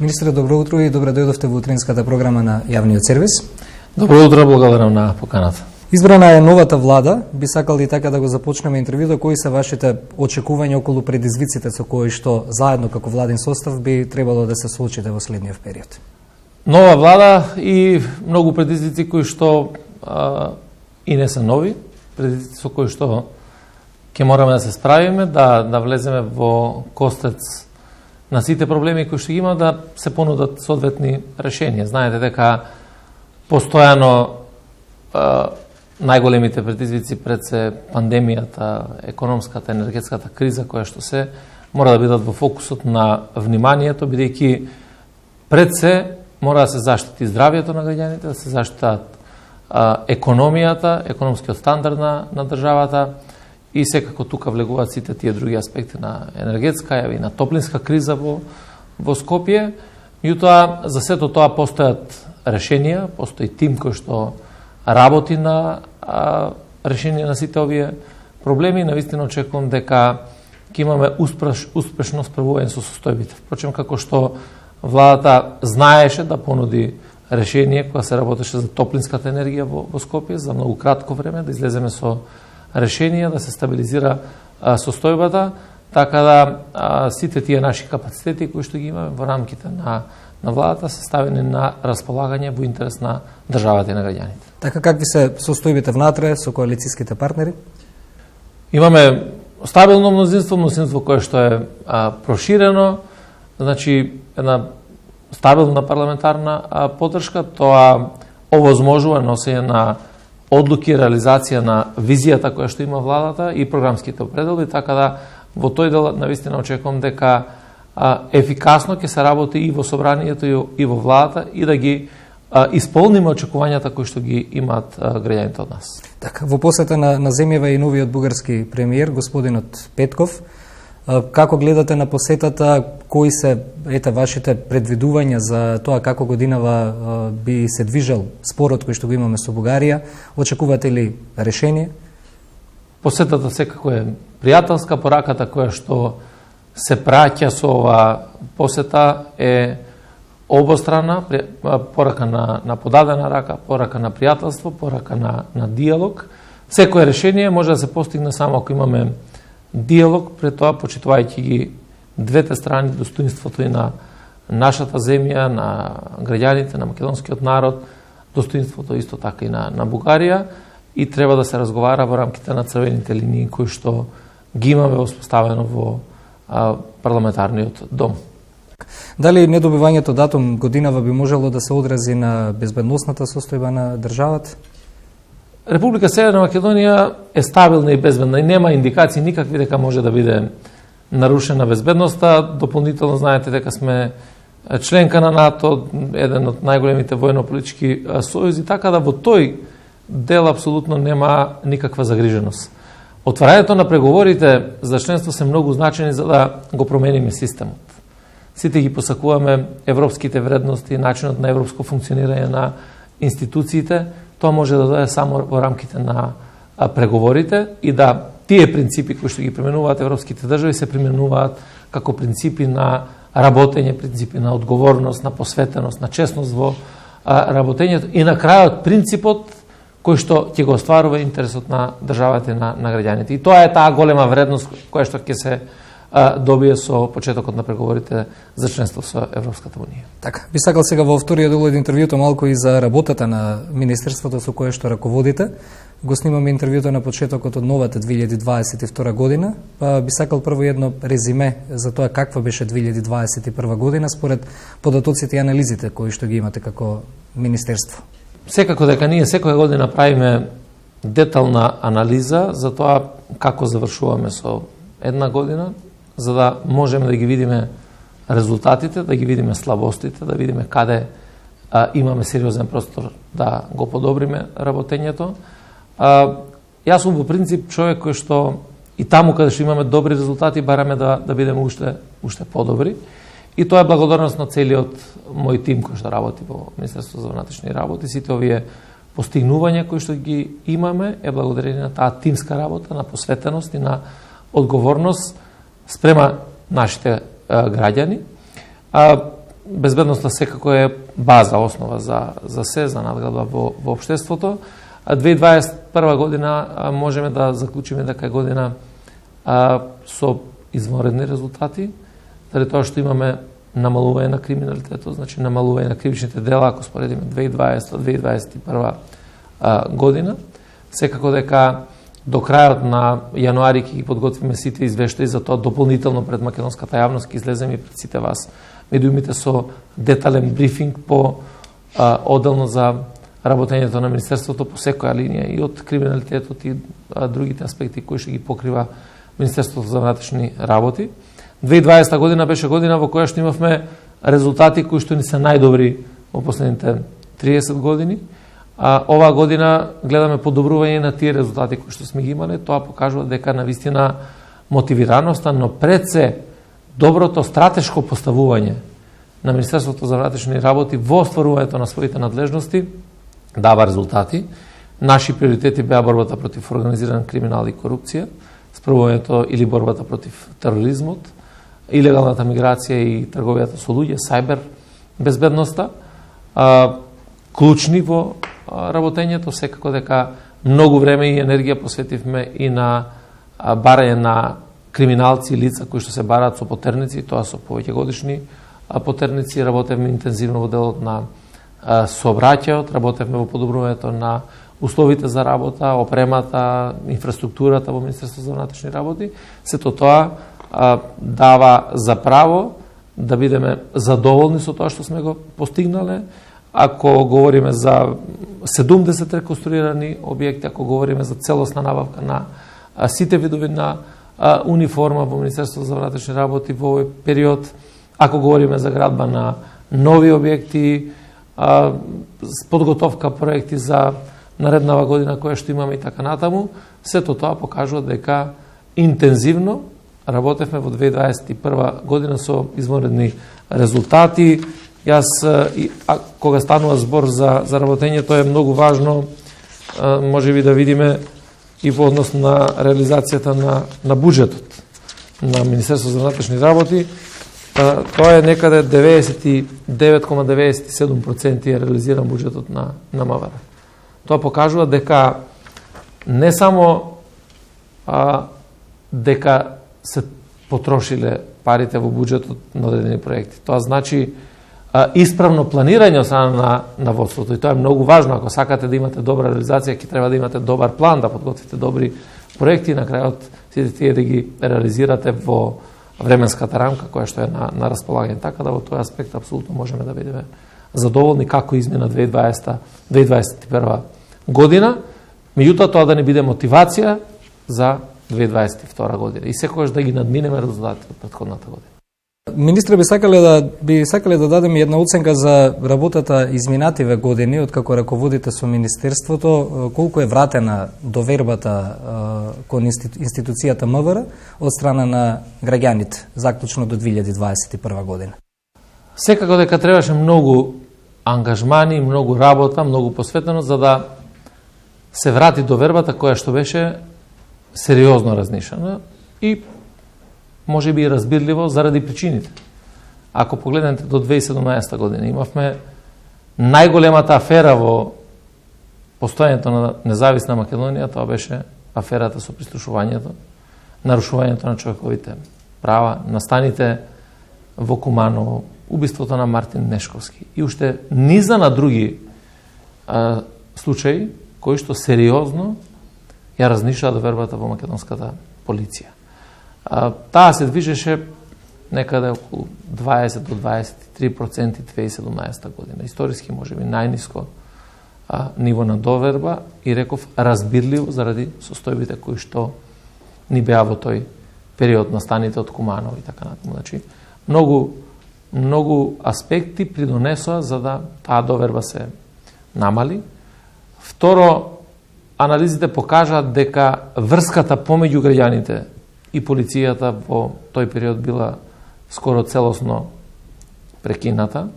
Министре, добро утро и добре дојдовте во утринската програма на Јавниот сервис. Добро утро, благодарам на поканата. Избрана е новата влада. Би сакал и така да го започнеме интервјуто. Кои се вашите очекувања околу предизвиците со кои што заедно како владин состав би требало да се соочите во следниот период? Нова влада и многу предизвици кои што и не се нови, предизвици со кои што ќе мораме да се справиме, да влеземе во костец на сите проблеми кои што има, да се понудат соодветни решенија. Знаете дека постојано најголемите предизвици пред се пандемијата, економската, енергетската криза која што се мора да бидат во фокусот на вниманието, бидејќи пред се мора да се заштити здравјето на граѓаните, да се заштитат економијата, економскиот стандард на државата и секако тука влегуваат сите тие други аспекти на енергетска и на топлинска криза во Скопје. Меѓутоа, за сето тоа постојат решенија, постои тим кој што работи на решение на сите овие проблеми. Навистина очекувам дека ќе имаме успешно справување со состојбите. Впрочем, како што владата знаеше да понуди решение кога се работеше за топлинската енергија во Скопје за многу кратко време, да излеземе со решение да се стабилизира состојбата, така да сите тие наши капацитети кои што ги имаме во рамките на владата се ставени на располагање во интерес на државата и на граѓаните. Така, какви се состојбите внатре со коалицијските партнери? Имаме стабилно мнозинство кое што е проширено, значи една стабилна парламентарна поддршка, тоа овозможува носење на одлуки, реализација на визијата која што има владата и програмските определби, така да во тој дел навистина очекувам дека ефикасно ќе се работи и во собранието и во владата и да ги исполниме очекувањата кои што ги имаат граѓаните од нас. Така, во посета на земјава и новиот бугарски премиер, господинот Петков, како гледате на посетата, кои се вашите предвидувања за тоа како годинава би се движел спорот кој што го имаме со Бугарија? Очекувате ли решение? Посетата секако е пријателска, пораката која што се праќа со ова посета е обострана, порака на подадена рака, порака на пријателство, порака на диалог. Секое решение може да се постигне само ако имаме диалог, пред тоа почитувајќи ги двете страни, достоинството и на нашата земја, на граѓаните, на македонскиот народ, достоинството исто така и на Бугарија, и треба да се разговара во рамките на црвените линии кои што ги имаме воспоставено во парламентарниот дом. Дали недобивањето датум годинава би можело да се одрази на безбедносната состојба на државата? Република Северна Македонија е стабилна и безбедна и нема индикации никакви дека може да биде нарушена безбедноста. Дополнително знаете дека сме членка на НАТО, еден од најголемите војно-политички сојузи, така да во тој дел апсолутно нема никаква загриженост. Отварањето на преговорите за членство се многу значени за да го промениме системот. Сите ги посакуваме европските вредности, начинот на европско функционирање на институциите. Тоа може да дојде само во рамките на преговорите и да тие принципи кои што ги применуваат европските држави се применуваат како принципи на работење, принципи на одговорност, на посветеност, на честност во работењето и на крајот принципот кој што ќе го остварува интересот на државата и на граѓаните. И тоа е таа голема вредност која што ќе се добие со почетокот на преговорите за членство со Европската унија. Така, би сакал сега во вториот дел од интервјуто малку и за работата на министерството со кое што раководите. Го снимаме интервјуто на почетокот од новата 2022 година, па би сакал прво едно резиме за тоа каква беше 2021 година според податоците и анализите кои што ги имате како министерство. Секако дека ние секоја година правиме детална анализа за тоа како завршуваме со една година, за да можеме да ги видиме резултатите, да ги видиме слабостите, да видиме каде имаме сериозен простор да го подобриме работењето. Јас сум во принцип човек кој што и таму каде што имаме добри резултати бараме да бидеме уште подобри. И тоа е благодарност на целиот мој тим кој што работи во Министерството за внатрешни работи. Сите овие постигнувања кои што ги имаме е благодарение на таа тимска работа, на посветеност и на одговорност спрема нашите граѓани. безбедноста секако е база, основа за се, за надградба во општеството. 2021 година можеме да заклучиме дека е година со извонредни резултати, заради тоа што имаме намалување на криминалитетот, значи намалување на кривичните дела, ако споредиме 2020-2021 година. Секако дека до крајот на јануари ќе ги подготвиме сите извештаи, за тоа дополнително пред македонската јавност ќе излеземе и пред сите вас медиумите со детален брифинг по одделно за работењето на Министерството по секоја линија и од криминалитетот и другите аспекти кои што ги покрива Министерството за внатрешни работи. 2020 година беше година во која што имавме резултати кои што ни се најдобри во последните 30 години. Оваа година гледаме подобрување на тие резултати кои што сме ги имале. Тоа покажува дека навистина мотивираноста, но пред се доброто стратешко поставување на Министерството за внатрешни работи во остварувањето на своите надлежности дава резултати. Наши приоритети беа борбата против организиран криминал и корупција, справувањето или борбата против тероризмот, илегалната миграција и трговијата со луѓе, сајбер безбедноста, клучни во работењето, секако дека многу време и енергија посветивме и на барање на криминалци, лица кои што се бараат со потерници, тоа со повеќе годишни потерници. Работевме интензивно во делот на сообраќајот, работевме во подобрувањето на условите за работа, опремата, инфраструктурата во Министерството за внатрешни работи. Сето тоа дава за право да бидеме задоволни со тоа што сме го постигнале. Ако говориме за 70 реконструирани објекти, ако говориме за целосна набавка на сите видови на униформа во Министерството за внатрешни работи во овој период, ако говориме за градба на нови објекти, подготовка проекти за нареднава година која што имаме и така натаму, сето тоа покажува дека интензивно работевме во 2021 година со извонредни резултати. Јас, кога станува збор за работењето, е многу важно, може би да видиме и во однос на реализацијата на буџетот на Министерството за внатрешни работи. Тоа е некаде 99,97% е реализиран буџетот на МВР. Тоа покажува дека не само дека се потрошиле парите во буџетот на одредени проекти. Тоа значи исправно планирање од страна на водството, и тоа е многу важно. Ако сакате да имате добра реализација, ќе треба да имате добар план, да подготвите добри проекти и на крајот сите тие да ги реализирате во временската рамка која што е на располагање. Така да во тој аспект апсолутно можеме да бидеме задоволни како измена 2021 година, меѓутоа тоа да не биде мотивација за 2022 година и секогаш да ги надминеме резултатите од претходната година. Министре, би сакале да дадеме една оценка за работата изминативе години, откако раководите со Министерството, колку е вратена довербата кон институцијата МВР од страна на граѓаните, заклучно до 2021 година? Секако дека требаше многу ангажмани, многу работа, многу посветено за да се врати довербата која што беше сериозно разнишена и може би и разбирливо заради причините. Ако погледнете до 2017 година, имавме најголемата афера во постојањето на независна Македонија, тоа беше аферата со приструшувањето, нарушувањето на човековите права, настаните во Куманово, убиството на Мартин Нешковски и уште низа на други случаи кои што сериозно ја разнишаа довербата во македонската полиција. Таа се движеше некаде околу 20 до 23% 2017 година. Историски може би најниско ниво на доверба и реков разбирливо заради состојбите кои што ни беа во тој период на станите од Куманово и така натаму. Значи, многу аспекти придонесоа за да таа доверба се намали. Второ, анализите покажаат дека врската помеѓу граѓаните и полицијата во тој период била скоро целосно прекината.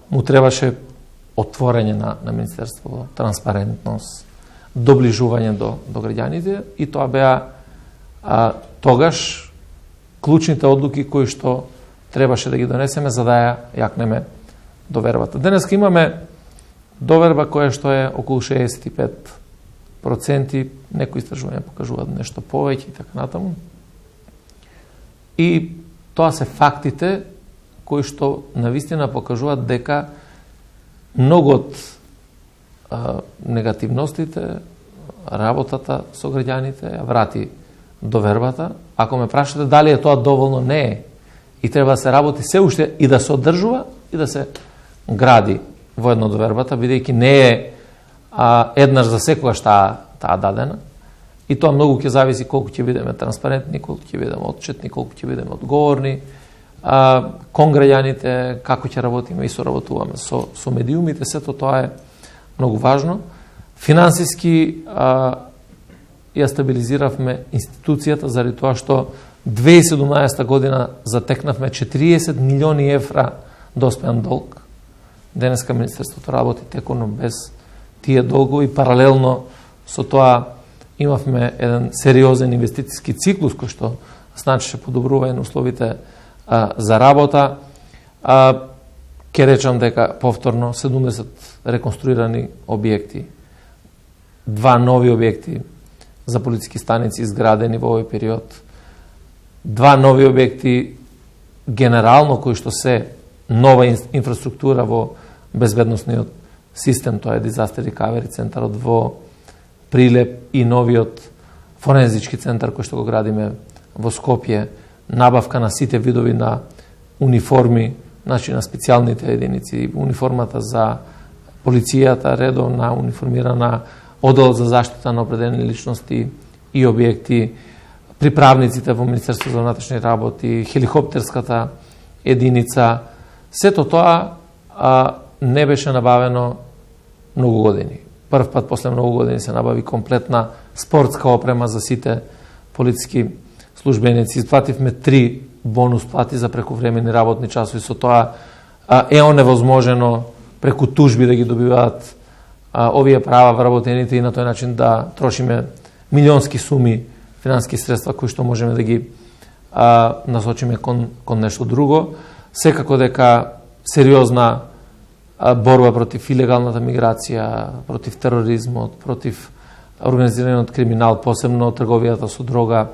Му требаше отворање на Министерство, транспарентност, доближување до граѓаните и тоа беа тогаш клучните одлуки кои што требаше да ги донесеме за да ја јакнеме довербата. Денеска имаме доверба која што е околу 65%, некои истражувања покажуваат нешто повеќе и така натаму. И тоа се фактите кои што навистина покажуваат дека многу од негативностите, работата со граѓаните ја врати довербата. Ако ме прашате дали е тоа доволно, не е. И треба да се работи се уште и да се одржува и да се гради воедно довербата, бидејќи не е еднаш за секогаш таа дадена. И тоа многу ќе зависи колку ќе бидеме транспарентни, колку ќе бидеме отчетни, колку ќе бидеме одговорни кон граѓаните, како ќе работиме и соработуваме со медиумите. Сето тоа е многу важно. Финансиски ја стабилизиравме институцијата заради тоа што 2017 година затекнавме 40 милиони евра доспеан долг. Денеска Министерството работи текуно без тие долгови. Паралелно со тоа имавме еден сериозен инвестициски циклус кој што значеше подобрување на условите за работа. Ке речам дека повторно 70 реконструирани објекти, 2 нови објекти за полициски станици изградени во овој период, 2 нови објекти генерално кои што се нова инфраструктура во безбедносниот систем, тоа е Disaster Recovery центарот во Прилеп и новиот форензички центар кој што го градиме во Скопје, набавка на сите видови на униформи, значи на специјалните единици, униформата за полицијата, редовна униформирана, оддел за заштита на определени личности и објекти, приправниците во Министерството за внатрешни работи, хеликоптерската единица. Сето тоа не беше набавено многу години. Прв пат после многу години се набави комплетна спортска опрема за сите полициски службеници. Исплативме 3 бонус плати за прековремени работни часови. Со тоа е оневозможено преку тужби да ги добиваат овие права вработените и на тој начин да трошиме милионски суми финански средства кои што можеме да ги насочиме кон нешто друго. Секако дека сериозна борба против илегалната миграција, против тероризмот, против организираниот криминал, посебно трговијата со дрога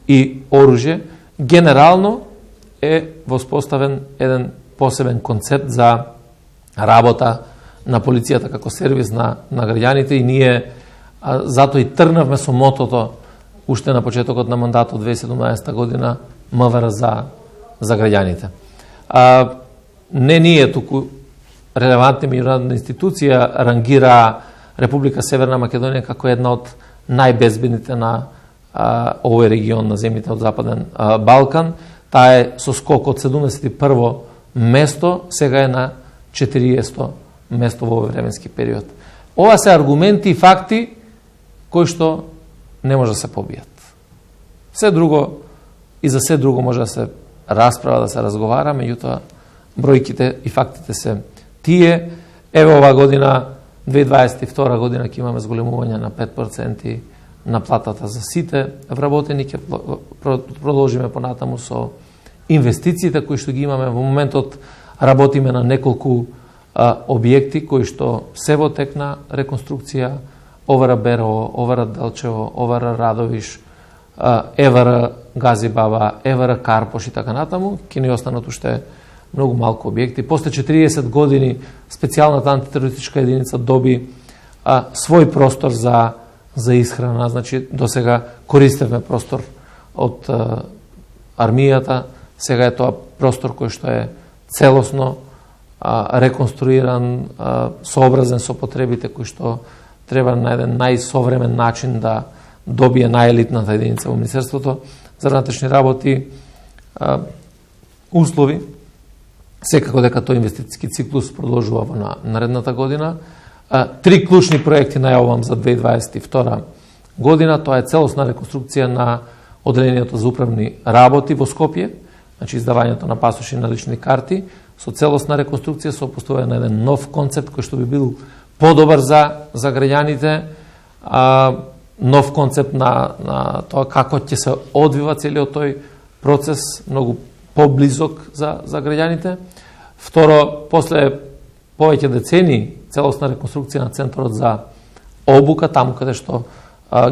и оружје, генерално е воспоставен еден посебен концепт за работа на полицијата како сервис на граѓаните и ние затоа и тргнавме со мотото уште на почетокот на мандатот 2017 година МВР за граѓаните. Не ние туку релевантна меѓународна институција рангира Република Северна Македонија како една од најбезбедните на овој регион на земјите од Западен Балкан. Таа е со скок од 71 место, сега е на 40 место во овој временски период. Ова се аргументи и факти кои што не може да се побијат. Се друго и за се друго може да се расправа, да се разговара, меѓутоа бројките и фактите се тие. Еве оваа година, 2022 година, ќе имаме зголемување на 5% на платата за сите вработени, ќе продолжиме понатаму со инвестициите кои што ги имаме. Во моментот работиме на неколку објекти кои што се во тек на реконструкција: ОВР Берово, ОВР Делчево, ОВР Радовиш, ЕВР Газибаба, ЕВР Карпош и така натаму. Ќе ни останат уште многу малку објекти. После 40 години специјалната антитерористичка единица доби свој простор за исхрана. Значи, досега користевме простор од армијата, сега е тоа простор кој што е целосно реконструиран, сообразен со потребите кои што треба на еден најсовремен начин да добие најелитната единица во Министерството за внатрешни работи услови. Секако дека тој инвестициски циклус продолжува во наредната година. 3 клучни проекти најавувам за 2022 година. Тоа е целосна реконструкција на Оделението за управни работи во Скопје, значи издавањето на пасоши на лични карти, со целосна реконструкција, со поставување на еден нов концепт кој што би бил подобар за граѓаните, нов концепт на тоа како ќе се одвива целиот тој процес, многу поблизок за граѓаните. Второ, после повеќе децени целосна реконструкција на центарот за обука, таму каде што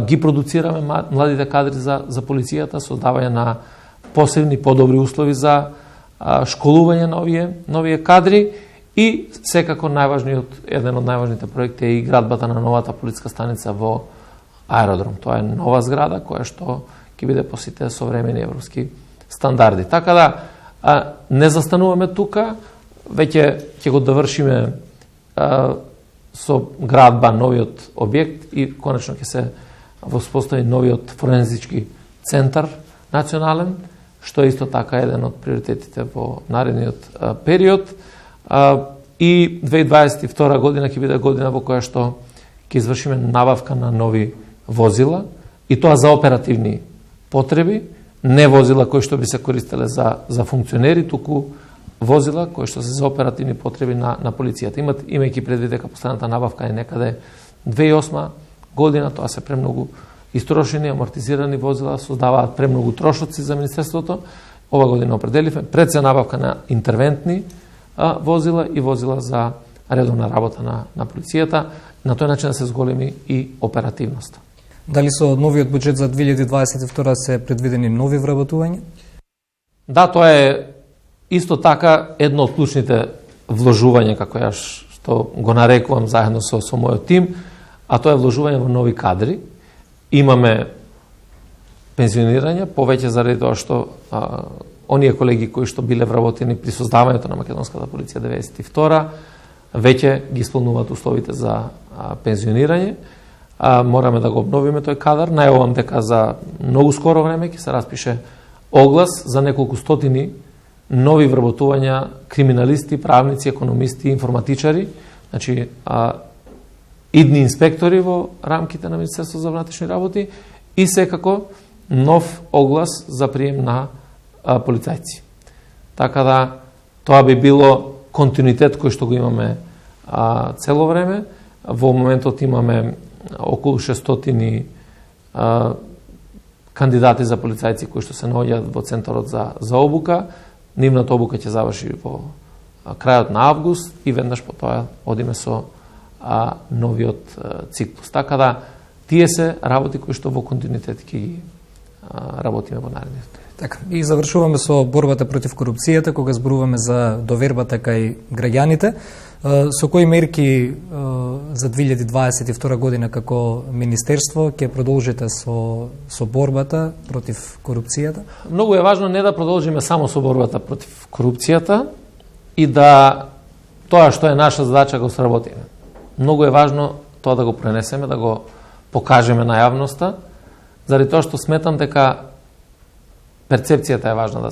ги продуцираме младите кадри за полицијата, создавање на посебни подобри услови за школување на овие кадри и секако еден од најважните проекти е и градбата на новата полициска станица во аеродром. Тоа е нова зграда која што ќе биде посите современи европски стандарди. Така да не застануваме тука, веќе ќе го довршиме со градба новиот објект и конечно ќе се воспостави новиот форензички центар национален, што е исто така еден од приоритетите во наредниот период. И 2022 година ќе биде година во која што ќе извршиме набавка на нови возила, и тоа за оперативни потреби, не возила кои што би се користеле за функционери, туку возила кои што се за оперативни потреби на полицијата. Имајќи предвид дека последната набавка е некаде 2008 година, тоа се премногу истрошени, амортизирани возила, создаваат премногу трошоци за Министерството. Ова година определивме пред се набавка на интервентни возила и возила за редовна работа на полицијата, на тој начин да се зголеми и оперативноста. Дали со новиот буџет за 2022 се предвидени нови вработувања? Да, тоа е исто така едно од клучните вложувања, како јас што го нарекувам заедно со мојот тим, а тоа е вложување во нови кадри. Имаме пензионирање, повеќе заради тоа што оние колеги кои што биле вработени при создавањето на македонската полиција 92 веќе ги исполнуваат условите за пензионирање. Мораме да го обновиме тој кадар. Најавувам дека за многу скоро време ќе се распише оглас за неколку стотини нови вработувања криминалисти, правници, економисти, информатичари, значи идни инспектори во рамките на Министерството за внатрешни работи и секако нов оглас за прием на полицајци. Така да тоа би било континуитет кој што го имаме цело време. Во моментот имаме околу 600 кандидати за полицајци кои што се наоѓаат во центарот за обука. Нивната обука ќе заврши во крајот на август и веднаш по тоа одиме со новиот циклус. Така да тие се работи кои што во континуитет ќе ги работиме во наредниот период. Така, и завршуваме со борбата против корупцијата, кога зборуваме за довербата кај граѓаните. Со кои мерки за 2022 година како Министерство ќе продолжите со борбата против корупцијата? Многу е важно не да продолжиме само со борбата против корупцијата и да тоа што е наша задача го сработиме. Многу е важно тоа да го пренесеме, да го покажеме на јавноста, заради тоа што сметам дека перцепцијата е важна да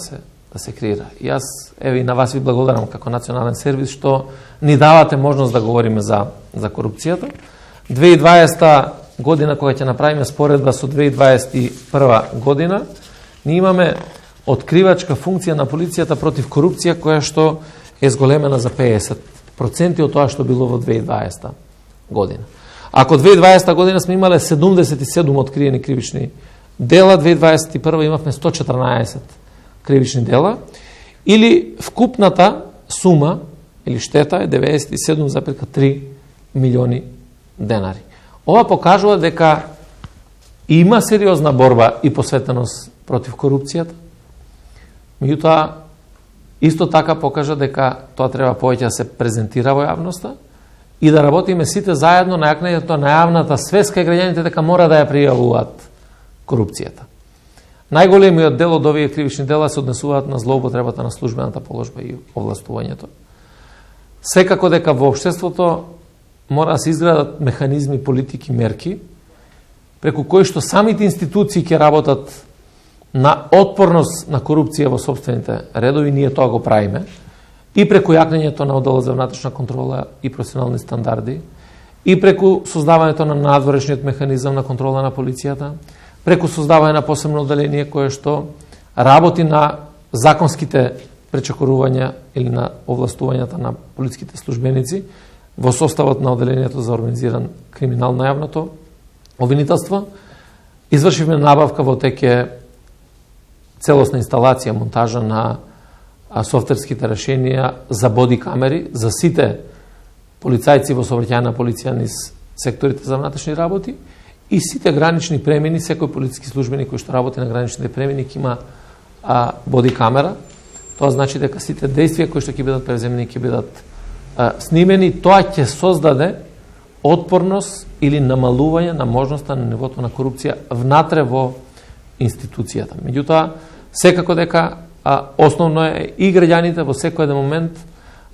се креира. И јас и на вас ви благодарам како национален сервис што ни давате можност да говориме за корупцијата. 2020 година кога ќе направиме споредба со 2021 година, ни имаме откривачка функција на полицијата против корупција која што е зголемена за 50% од тоа што било во 2020 година. Ако 2020 година сме имале 77 откриени кривични дела, 2021 имавме 114 кривични дела, или вкупната сума или штета е 97,3 милиони денари. Ова покажува дека има сериозна борба и посветеност против корупцијата. Меѓутоа, исто така покажа дека тоа треба повеќе да се презентира во јавноста и да работиме сите заедно на јакнењето на јавната свест кај граѓаните дека мора да ја пријавуваат корупцијата. Најголемиот дел од овие кривични дела се однесуваат на злоупотребата на службената положба и овластувањето. Секако дека во општеството мора да се изградат механизми, политики, мерки, преку кои што самите институции ќе работат на отпорност на корупција во собствените редови, ние тоа го правиме, и преку јакнењето на одделот за внатрешна контрола и професионални стандарди, и преку создавањето на надворешниот механизам на контрола на полицијата, преку создавање на посебно одделение кое што работи на законските пречекорувања или на овластувањата на полициските службеници во составот на одделението за организиран криминал на јавното обвинителство. Извршивме набавка во теќе целосна инсталација, монтажа на софтверските решенија за боди камери за сите полицајци во сообраќајна полиција низ секторите за внатрешни работи и сите гранични премини, секој полициски службеник кој што работи на граничните премини ќе има боди камера. Тоа значи дека сите действија кои што ќе бидат превземени ќе бидат снимени. Тоа ќе создаде отпорност или намалување на можноста на нивото на корупција внатре во институцијата. Меѓутоа, секако дека основно е и граѓаните во секој еден момент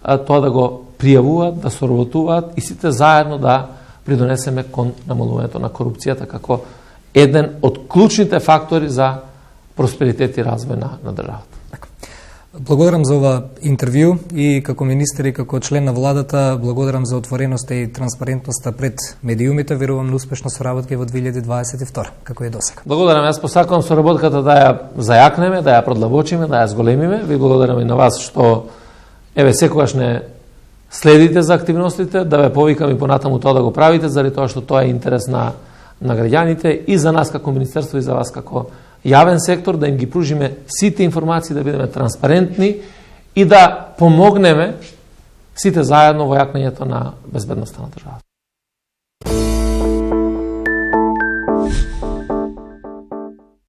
тоа да го пријавуваат, да соработуваат и сите заедно да придонесеме кон намалувањето на корупцијата како еден од клучните фактори за просперитет и развој на државата. Благодарам за ова интервју и како министер и како член на владата, благодарам за отвореноста и транспарентноста пред медиумите. Верувам на успешна соработка во 2022. Како е досега? Благодарам. Јас посакувам соработката да ја зајакнеме, да ја продлабочиме, да ја зголемиме. Ви благодарам и на вас што секогаш не следите за активностите, да ве повикам и понатаму тоа да го правите, заради тоа што тоа е интерес на граѓаните и за нас како министерство и за вас како јавен сектор, да им ги пружиме сите информации, да бидеме транспарентни и да помогнеме сите заедно во јакнењето на безбедноста на државата.